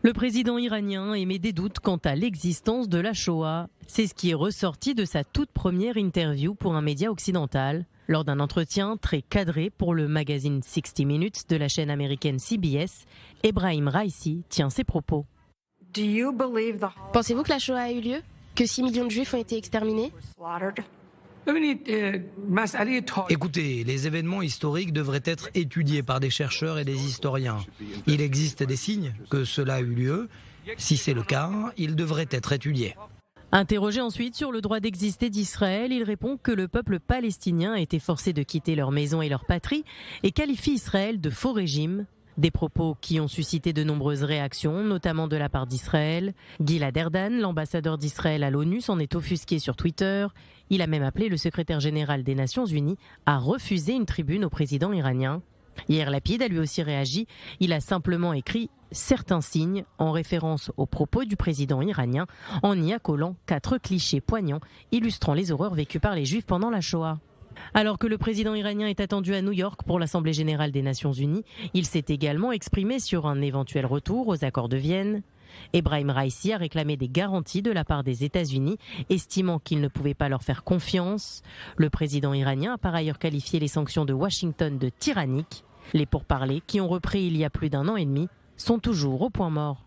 Le président iranien émet des doutes quant à l'existence de la Shoah. C'est ce qui est ressorti de sa toute première interview pour un média occidental, lors d'un entretien très cadré pour le magazine 60 Minutes de la chaîne américaine CBS. Ebrahim Raisi tient ses propos. Pensez-vous que la Shoah a eu lieu? Que 6 millions de Juifs ont été exterminés? Écoutez, les événements historiques devraient être étudiés par des chercheurs et des historiens. Il existe des signes que cela a eu lieu. Si c'est le cas, il devrait être étudié. Interrogé ensuite sur le droit d'exister d'Israël, il répond que le peuple palestinien a été forcé de quitter leur maison et leur patrie et qualifie Israël de faux régime. Des propos qui ont suscité de nombreuses réactions, notamment de la part d'Israël. Gilad Erdan, l'ambassadeur d'Israël à l'ONU, s'en est offusqué sur Twitter. Il a même appelé le secrétaire général des Nations Unies à refuser une tribune au président iranien. Yair Lapid a lui aussi réagi. Il a simplement écrit « certains signes » en référence aux propos du président iranien, en y accolant 4 clichés poignants illustrant les horreurs vécues par les Juifs pendant la Shoah. Alors que le président iranien est attendu à New York pour l'Assemblée générale des Nations Unies, il s'est également exprimé sur un éventuel retour aux accords de Vienne. Ebrahim Raisi a réclamé des garanties de la part des États-Unis, estimant qu'il ne pouvait pas leur faire confiance. Le président iranien a par ailleurs qualifié les sanctions de Washington de tyranniques. Les pourparlers, qui ont repris il y a plus d'1 an et demi, sont toujours au point mort.